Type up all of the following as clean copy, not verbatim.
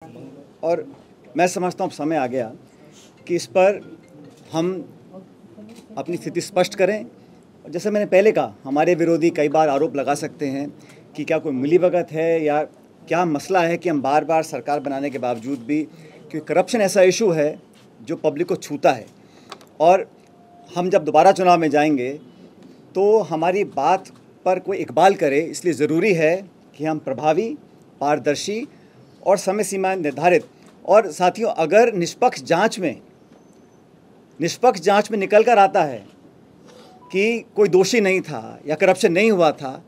और मैं समझता हूँ समय आ गया कि इस पर हम अपनी स्थिति स्पष्ट करें। जैसे मैंने पहले कहा, हमारे विरोधी कई बार आरोप लगा सकते हैं कि क्या कोई मिलीभगत है या क्या मसला है कि हम बार बार सरकार बनाने के बावजूद भी, क्योंकि करप्शन ऐसा इशू है जो पब्लिक को छूता है और हम जब दोबारा चुनाव में जाएंगे तो हमारी बात पर कोई इकबाल करे। इसलिए ज़रूरी है कि हम प्रभावी, पारदर्शी और समय सीमा निर्धारित, और साथियों अगर निष्पक्ष जांच में निकल कर आता है कि कोई दोषी नहीं था या करप्शन नहीं हुआ था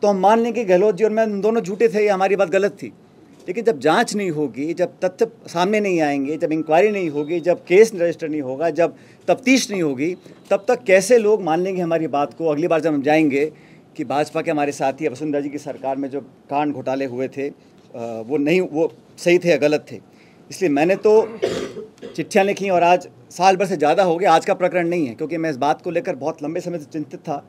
तो हम मान लें कि गहलोत जी और मैं दोनों झूठे थे या हमारी बात गलत थी। लेकिन जब जांच नहीं होगी, जब तथ्य सामने नहीं आएंगे, जब इंक्वायरी नहीं होगी, जब केस रजिस्टर नहीं होगा, जब तफ्तीश नहीं होगी, तब तक कैसे लोग मान लेंगे हमारी बात को। अगली बार जब हम जाएंगे कि भाजपा के हमारे साथी वसुंधरा जी की सरकार में जो कांड घोटाले हुए थे वो सही थे या गलत थे। इसलिए मैंने तो चिट्ठियाँ लिखी और आज साल भर से ज़्यादा हो गया। आज का प्रकरण नहीं है, क्योंकि मैं इस बात को लेकर बहुत लंबे समय से चिंतित था।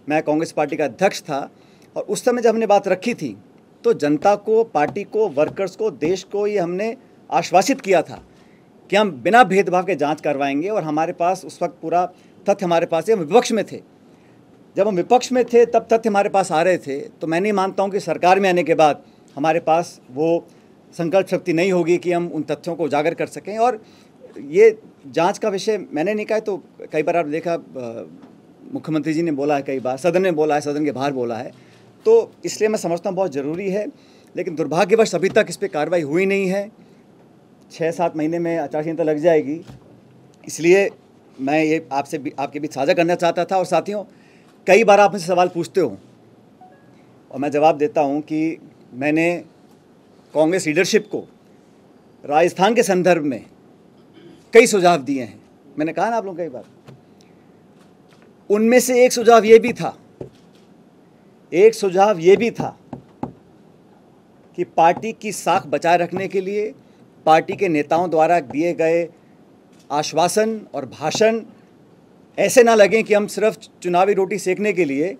मैं कांग्रेस पार्टी का अध्यक्ष था और उस समय जब हमने बात रखी थी तो जनता को, पार्टी को, वर्कर्स को, देश को ये हमने आश्वासित किया था कि हम बिना भेदभाव के जांच करवाएंगे। और हमारे पास उस वक्त पूरा तथ्य हमारे पास है। हम विपक्ष में थे, जब हम विपक्ष में थे तब तथ्य हमारे पास आ रहे थे। तो मैं नहीं मानता हूँ कि सरकार में आने के बाद हमारे पास वो संकल्प शक्ति नहीं होगी कि हम उन तथ्यों को उजागर कर सकें। और ये जांच का विषय मैंने नहीं कहा, तो कई बार आप देखा मुख्यमंत्री जी ने बोला है, कई बार सदन में बोला है, सदन के बाहर बोला है। तो इसलिए मैं समझता हूँ बहुत ज़रूरी है, लेकिन दुर्भाग्यवश अभी तक इस पर कार्रवाई हुई नहीं है। 6-7 महीने में आचार संहिता लग जाएगी। इसलिए मैं ये आपके बीच साझा करना चाहता था। और साथियों, कई बार आप मुझसे सवाल पूछते हो और मैं जवाब देता हूँ कि मैंने कांग्रेस लीडरशिप को राजस्थान के संदर्भ में कई सुझाव दिए हैं। मैंने कहा ना आप लोग कई बार, उनमें से एक सुझाव ये भी था कि पार्टी की साख बचाए रखने के लिए पार्टी के नेताओं द्वारा दिए गए आश्वासन और भाषण ऐसे ना लगें कि हम सिर्फ चुनावी रोटी सेकने के लिए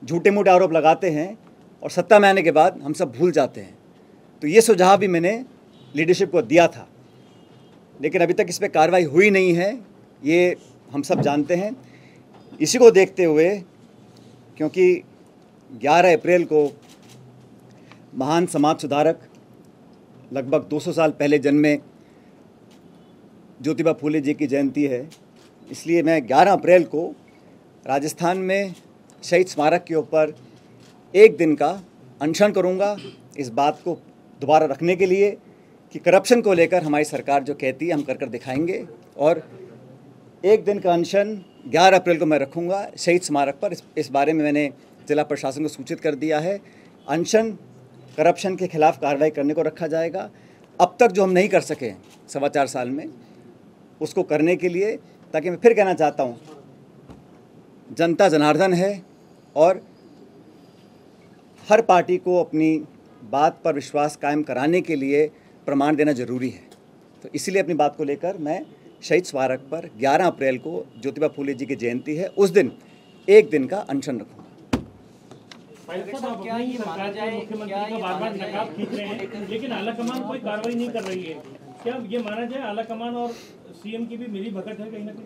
झूठे मूठे आरोप लगाते हैं और सत्ता में आने के बाद हम सब भूल जाते हैं। तो ये सुझाव भी मैंने लीडरशिप को दिया था, लेकिन अभी तक इस पर कार्रवाई हुई नहीं है, ये हम सब जानते हैं। इसी को देखते हुए, क्योंकि 11 अप्रैल को महान समाज सुधारक, लगभग 200 साल पहले जन्मे ज्योतिबा फूले जी की जयंती है, इसलिए मैं 11 अप्रैल को राजस्थान में शहीद स्मारक के ऊपर एक दिन का अनशन करूंगा, इस बात को दोबारा रखने के लिए कि करप्शन को लेकर हमारी सरकार जो कहती है हम कर दिखाएंगे। और एक दिन का अनशन 11 अप्रैल को मैं रखूंगा शहीद स्मारक पर। इस बारे में मैंने जिला प्रशासन को सूचित कर दिया है। अनशन करप्शन के खिलाफ कार्रवाई करने को रखा जाएगा। अब तक जो हम नहीं कर सके 4.25 साल में, उसको करने के लिए, ताकि मैं फिर कहना चाहता हूँ, जनता जनार्दन है और हर पार्टी को अपनी बात पर विश्वास कायम कराने के लिए प्रमाण देना जरूरी है। तो इसीलिए अपनी बात को लेकर मैं शहीद स्मारक पर 11 अप्रैल को ज्योतिबा फूले जी की जयंती है, उस दिन एक दिन का अनशन रखूँगा। क्या ये माना जाए, मुख्यमंत्री का बार-बार नकाब खींच रहे हैं लेकिन आलाकमान कोई कार्रवाई नहीं कर रही है, क्या ये माना जाए आलाकमान और सीएम की भी मिली भगत है कहीं ना कहीं?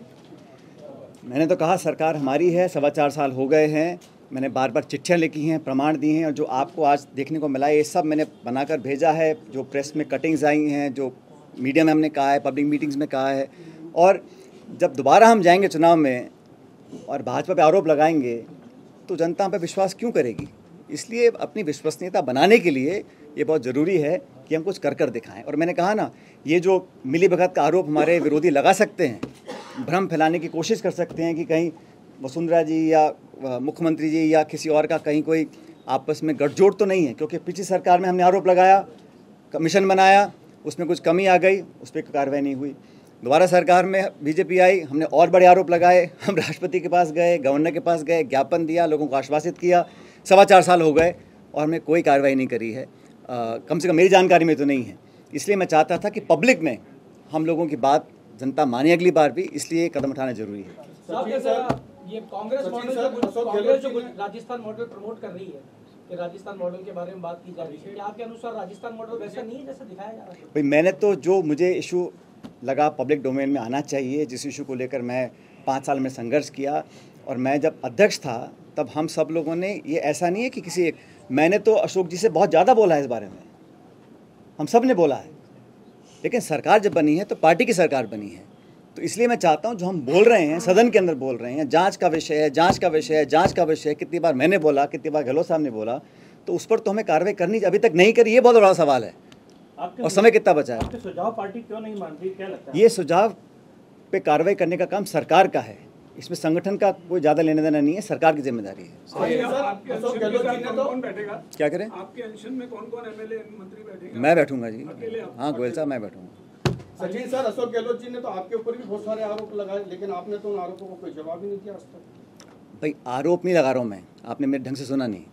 मैंने तो कहा सरकार हमारी है, 4.25 साल हो गए हैं। मैंने बार बार चिट्ठियाँ लिखी हैं, प्रमाण दिए हैं, और जो आपको आज देखने को मिला है ये सब मैंने बनाकर भेजा है। जो प्रेस में कटिंग्स आई हैं, जो मीडिया में हमने कहा है, पब्लिक मीटिंग्स में कहा है। और जब दोबारा हम जाएंगे चुनाव में और भाजपा पे आरोप लगाएंगे तो जनता पे विश्वास क्यों करेगी? इसलिए अपनी विश्वसनीयता बनाने के लिए ये बहुत ज़रूरी है कि हम कुछ कर दिखाएं। और मैंने कहा ना, ये जो मिलीभगत का आरोप हमारे विरोधी लगा सकते हैं, भ्रम फैलाने की कोशिश कर सकते हैं कि कहीं वसुंधरा जी या मुख्यमंत्री जी या किसी और का कहीं कोई आपस में गठजोड़ तो नहीं है। क्योंकि पिछली सरकार में हमने आरोप लगाया, कमीशन बनाया, उसमें कुछ कमी आ गई, उस पर कार्रवाई नहीं हुई। दोबारा सरकार में बीजेपी आई, हमने और बड़े आरोप लगाए, हम राष्ट्रपति के पास गए, गवर्नर के पास गए, ज्ञापन दिया, लोगों को आश्वासित किया। 4.25 साल हो गए और हमने कोई कार्रवाई नहीं करी है, कम से कम मेरी जानकारी में तो नहीं है। इसलिए मैं चाहता था कि पब्लिक में हम लोगों की बात जनता माने अगली बार भी, इसलिए कदम उठाना जरूरी है। ये कांग्रेस जो राजस्थान मॉडल प्रमोट कर रही है, कि राजस्थान मॉडल के बारे में बात की जा रही है, क्या आपके अनुसार राजस्थान मॉडल वैसा नहीं है जैसा दिखाया जा रहा है? भाई मैंने तो जो मुझे इशू लगा पब्लिक डोमेन में आना चाहिए, जिस इशू को लेकर मैं 5 साल में संघर्ष किया, और मैं जब अध्यक्ष था तब हम सब लोगों ने, ये ऐसा नहीं है कि किसी एक, मैंने तो अशोक जी से बहुत ज़्यादा बोला है इस बारे में, हम सब ने बोला है, लेकिन सरकार जब बनी है तो पार्टी की सरकार बनी है, तो इसलिए मैं चाहता हूं जो हम बोल रहे हैं सदन के अंदर बोल रहे हैं, जांच का विषय है, जांच का विषय है, जांच का विषय है, कितनी बार मैंने बोला, कितनी बार गहलोत साहब ने बोला, तो उस पर तो हमें कार्रवाई करनी, अभी तक नहीं करी, ये बहुत बड़ा सवाल है। और समय कितना बचा है? आपके सुझाव पार्टी क्यों नहीं मान रही, क्या लगता है? ये सुझाव पे कार्रवाई करने का काम सरकार का है, इसमें संगठन का कोई ज़्यादा लेने देना नहीं है, सरकार की जिम्मेदारी है। क्या करें? आपके अनशन में कौन कौन एमएलए मंत्री बैठेंगे? मैं बैठूंगा जी, हाँ गोयल साहब मैं बैठूंगा। सचिन सर, अशोक गहलोत जी ने तो आपके ऊपर भी बहुत सारे आरोप लगाए, लेकिन आपने तो उन आरोपों को कोई जवाब ही नहीं दिया आज तक। भाई आरोप नहीं लगा रहा हूँ मैं, आपने मेरे ढंग से सुना नहीं।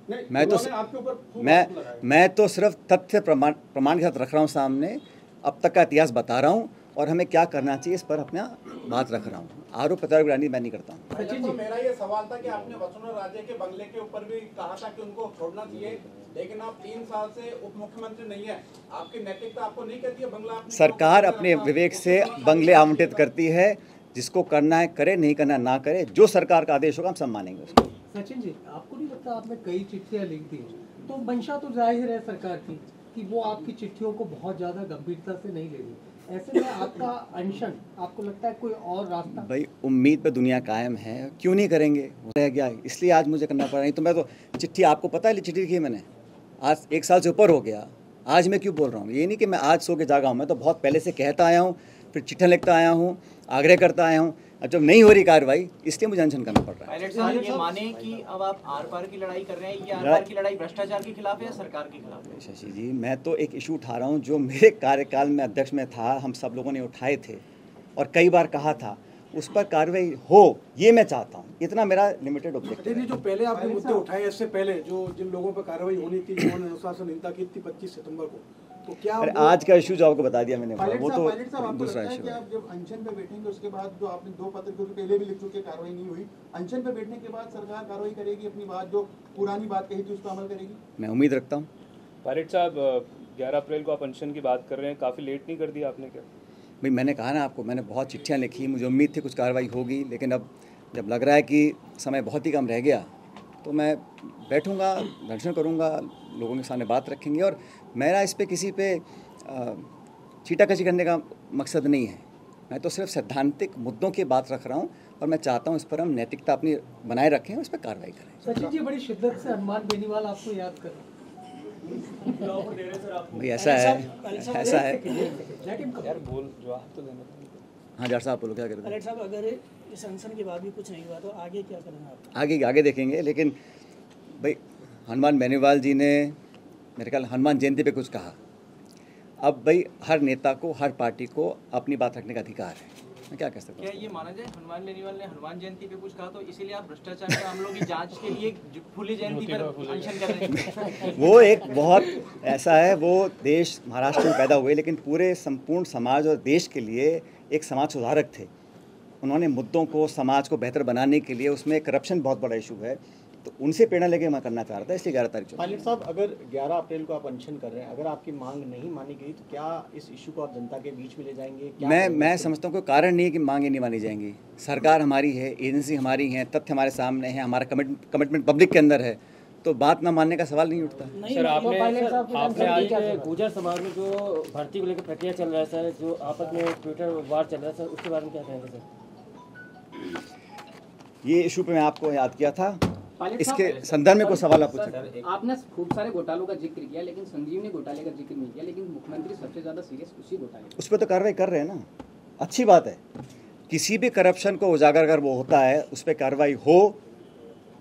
आपके ऊपर मैं तो सिर्फ तथ्य प्रमाण के साथ रख रहा हूँ सामने, अब तक का इतिहास बता रहा हूँ, और हमें क्या करना चाहिए इस पर अपना बात रख रहा हूँ। आरोप प्रत्यारोप मैं नहीं करता हूँ। तो मेरा ये सवाल था कि आपने वसुंधरा राजे के बंगले के ऊपर भी कहा था कि उनको छोड़ना चाहिए, लेकिन आप 3 साल से उप मुख्यमंत्री नहीं है, आपकी नैतिकता आपको नहीं कहती है बंगला? सरकार अपने विवेक से बंगले आवंटित करती है, जिसको करना है करे, नहीं करना ना करे, जो सरकार का आदेश होगा हम सब मानेंगे उसको। सचिन जी, आपको नहीं लगता आपने कई चिट्ठियां लिख दी, तो मंशा तो जाहिर है सरकार की कि वो आपकी चिट्ठियों को बहुत ज्यादा गंभीरता से नहीं ले रही, ऐसे में आपका अनशन, आपको लगता है कोई और रास्ता? भाई उम्मीद पे दुनिया कायम है, क्यों नहीं करेंगे, रह गया इसलिए आज मुझे करना पड़ा, नहीं तो मैं तो चिट्ठी, आपको पता है चिट्ठी लिखी है मैंने, आज 1 साल से ऊपर हो गया, आज मैं क्यों बोल रहा हूँ, ये नहीं कि मैं आज सो के जागा हूँ, मैं तो बहुत पहले से कहता आया हूँ, फिर चिट्ठा लिखता आया हूँ, आग्रह करता आया हूँ, अब जब नहीं हो रही कार्रवाई इसलिए मुझे अनशन करना पड़ रहा है। पायलट साहब ये माने कि अब आप आर पार की लड़ाई कर रहे हैं, ये आर पार की लड़ाई भ्रष्टाचार के खिलाफ है या सरकार के खिलाफ है? शशि जी, मैं तो एक इशू उठा रहा हूँ जो मेरे कार्यकाल में अध्यक्ष में था, हम सब लोगों ने उठाए थे और कई बार कहा था, उस पर कार्रवाई हो, ये मैं चाहता हूँ, इतना मेरा लिमिटेड ऑब्जेक्टिव है। जो पहले आपने मुद्दे उठाए, इससे पहले जो जिन लोगों पर कार्रवाई होनी थी, जिन्होंने अनुशासनहीनता की थी 25 सितंबर को, तो क्या अरे आज का इशू जो आपको बता दिया मैंने, वो तो दूसरा इशू है। आप जब अनशन पे बैठेंगे उसके बाद जो आपने 2 पत्र क्योंकि पहले भी लिख चुके, कार्रवाई नहीं हुई, अनशन पे बैठने के बाद सरकार कार्रवाई करेगी, अपनी बात जो पुरानी बात कही थी उसको अमल करेगी? मैं उम्मीद रखता हूँ। पायलट साहब 11 अप्रैल को आप अनशन की बात कर रहे हैं, काफ़ी लेट नहीं कर दिया आपने क्या? भाई मैंने कहा ना आपको, मैंने बहुत चिट्ठियाँ लिखी, मुझे उम्मीद थी कुछ कार्रवाई होगी, लेकिन अब जब लग रहा है कि समय बहुत ही कम रह गया तो मैं बैठूंगा, दर्शन करूंगा, लोगों के सामने बात रखेंगे, और मेरा इस पे किसी पे छीटाकशी करने का मकसद नहीं है, मैं तो सिर्फ सैद्धांतिक मुद्दों की बात रख रहा हूँ, और मैं चाहता हूँ इस पर हम नैतिकता अपनी बनाए रखें और इस पर कार्रवाई करें। सचिन जी, बड़ी शिद्दत से हनुमान बेनीवाल आपको याद कर रहे हैं। भाई ऐसा है, ऐसा है। यार बोल जवाब तो देना। हाँ जाट साहब बोलो, क्या कर रहे थे? पायलट साहब, अगर इस अनशन के बाद भी कुछ नहीं हुआ तो आगे क्या करेंगे आप? आगे देखेंगे, लेकिन भाई हनुमान बेनीवाल जी ने मेरे ख्याल हनुमान जयंती पे कुछ कहा, अब भाई हर नेता को, हर पार्टी को अपनी बात रखने का अधिकार है, मैं क्या कह सकता हूँ। क्या ये माना जाए हनुमान बेनीवाल ने हनुमान जयंती पे कुछ कहा तो इसीलिए आप भ्रष्टाचार के मामलों की जांच के लिए फूली जयंती पर अनशन कर रहे हैं? वो एक बहुत ऐसा है, वो देश महाराष्ट्र में पैदा हुए, लेकिन पूरे संपूर्ण समाज और देश के लिए एक समाज सुधारक थे। उन्होंने मुद्दों को, समाज को बेहतर बनाने के लिए, उसमें करप्शन बहुत बड़ा इशू है, तो उनसे प्रेरणा लेके मैं करना चाह रहा था, इसलिए 11 तारीख को। पायलट साहब, अगर 11 अप्रैल को आप अनशन कर रहे हैं, अगर आपकी मांग नहीं मानी गई तो क्या इस इशू को आप जनता के बीच में ले जाएंगे? मैं समझता हूँ कोई कारण नहीं है कि मांगे नहीं मानी जाएंगी। सरकार हमारी है, एजेंसी हमारी है, तथ्य हमारे सामने है, हमारा कमिटमेंट पब्लिक के अंदर है, तो बात ना मानने का सवाल नहीं उठता। सर आपने आज गुर्जर समाज में जो भर्ती को लेकर प्रक्रिया चल रहा है सर, जो आपस में ट्विटर वार चल रहा है सर, उसके बारे में क्या कहेंगे सर? ये इशू पे मैं आपको याद किया था, इसके संदर्भ में कोई सवाल आप पूछ सकते हैं। आपने खूब सारे घोटालों का जिक्र किया, लेकिन संजीवनी घोटाले का जिक्र नहीं किया, लेकिन मुख्यमंत्री सबसे ज्यादा सीरियस उसी घोटाले उस पर तो कार्रवाई कर रहे हैं ना, अच्छी बात है। किसी भी करप्शन को उजागर अगर वो होता है, उस पर कार्रवाई हो,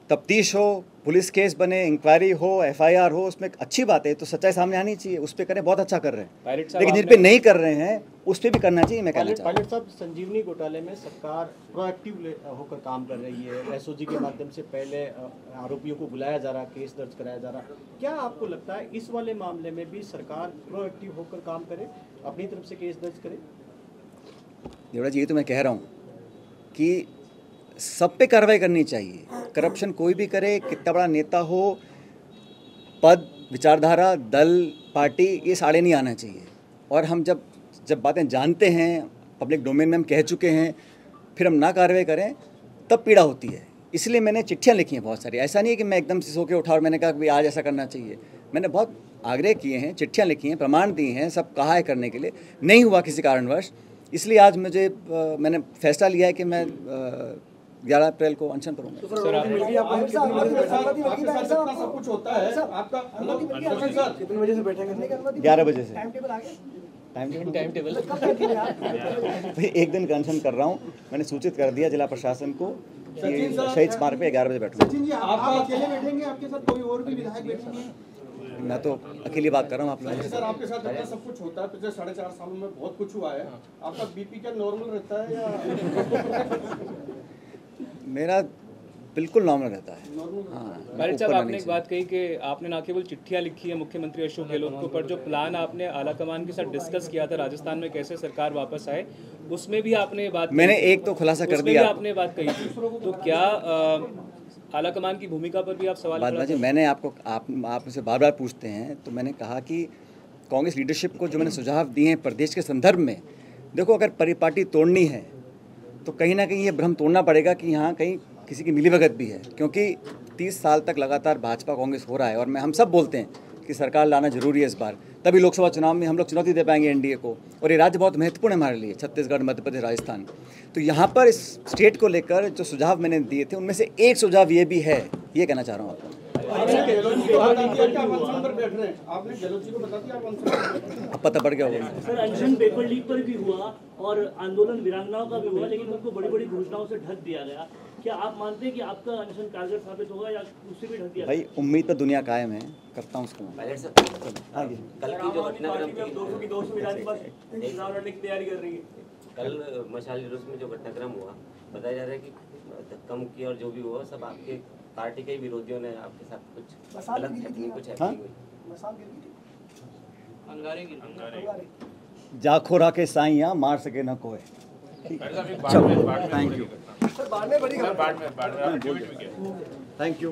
तफ्तीश हो, पुलिस केस बने, इंक्वायरी हो, FIR हो, उसमें अच्छी बात है, तो सच्चाई सामने आनी चाहिए, उस पर करें, बहुत अच्छा कर रहे हैं। लेकिन जिन पे नहीं कर रहे हैं उस पर भी करना चाहिए, मैं कहना चाहता हूँ। पायलट साहब, संजीवनी घोटाले में सरकार प्रोएक्टिव होकर काम कर रही है, SOG के माध्यम से पहले आरोपियों को बुलाया जा रहा, केस दर्ज कराया जा रहा, क्या आपको लगता है इस वाले मामले में भी सरकार प्रोएक्टिव होकर काम करे, अपनी तरफ से केस दर्ज करे? देवड़ा जी, ये तो मैं कह रहा हूँ कि सब पे कार्रवाई करनी चाहिए। करप्शन कोई भी करे, कितना बड़ा नेता हो, पद, विचारधारा, दल, पार्टी, ये साड़े नहीं आना चाहिए। और हम जब बातें जानते हैं, पब्लिक डोमेन में हम कह चुके हैं, फिर हम ना कार्रवाई करें तब पीड़ा होती है। इसलिए मैंने चिट्ठियाँ लिखी हैं बहुत सारी। ऐसा नहीं है कि मैं एकदम से सो के उठा और मैंने कहा कि आज ऐसा करना चाहिए। मैंने बहुत आग्रह किए हैं, चिट्ठियाँ लिखी हैं, प्रमाण दिए हैं, सब कहा है करने के लिए, नहीं हुआ किसी कारणवश। इसलिए आज मैंने फैसला लिया है कि मैं 11 अप्रैल को अनशन करूँगा। सब कुछ होता है आपका, 11 बजे से टाइम टेबल भाई एक दिन का अनशन कर रहा हूँ। मैंने सूचित कर दिया जिला प्रशासन को कि शहीद स्मारक पे 11 बजे बैठूंगा। सचिन जी, आप अकेले बैठेंगे, आपके साथ कोई और भी विधायक बैठेंगे? मैं तो अकेली बात कर रहा हूँ आप लोगों से। सर, आपके साथ इतना सब कुछ होता है, पिछले 4.5 सालों में बहुत कुछ हुआ है, आपका बीपी क्या नॉर्मल रहता है या? मेरा बिल्कुल नॉर्मल रहता है। हाँ, बैरिस्टर साहब, आपने एक बात कही कि आपने ना केवल चिट्ठियां लिखी है मुख्यमंत्री अशोक गहलोत को, पर जो प्लान आपने आला कमान के साथ डिस्कस किया था राजस्थान में कैसे सरकार वापस आए, उसमें भी आपने बात, मैंने एक तो खुलासा कर दिया, आपने बात कही थी। तो क्या आला कमान की भूमिका पर भी आप सवाल बात जी, मैंने आप मुझसे बार बार पूछते हैं, तो मैंने कहा कि कांग्रेस लीडरशिप को जो मैंने सुझाव दिए हैं प्रदेश के संदर्भ में, देखो अगर परिपाटी तोड़नी है तो कहीं ना कहीं ये भ्रम तोड़ना पड़ेगा कि यहाँ कहीं किसी की मिलीभगत भी है, क्योंकि 30 साल तक लगातार भाजपा कांग्रेस हो रहा है। और हम सब बोलते हैं कि सरकार लाना जरूरी है इस बार, तभी लोकसभा चुनाव में हम लोग चुनौती दे पाएंगे एनडीए को। और ये राज्य बहुत महत्वपूर्ण है हमारे लिए, छत्तीसगढ़, मध्य प्रदेश, राजस्थान। तो यहाँ पर इस स्टेट को लेकर जो सुझाव मैंने दिए थे उनमें से एक सुझाव ये भी है, ये कहना चाह रहा हूँ आपको। अब पता पड़ गया होगा। सर, अनशन पेपर लीक पर भी हुआ और आंदोलन वीरांगनाओं का भी हुआ, लेकिन उनको बड़ी बड़ी घोषणाओं से ढक दिया गया। क्या आप मानते हैं कि आपका अनशन कारगर साबित होगा या उससे भी ढक दिया? भाई उम्मीद पर दुनिया कायम है, करता हूँ उसको। कल की जो घटनाक्रम की 200 विधानसभा चुनाव लड़ने की तैयारी कर रही है। कल मशाल जुलूस में जो घटनाक्रम हुआ, बताया जा रहा है कि धक्का मुक्की और जो भी हुआ सब आपके पार्टी के विरोधियों ने आपके साथ कुछ गलत टिप्पणी, कुछ जाखोरा के साइयां मार सके न कोई। Thank you, thank you.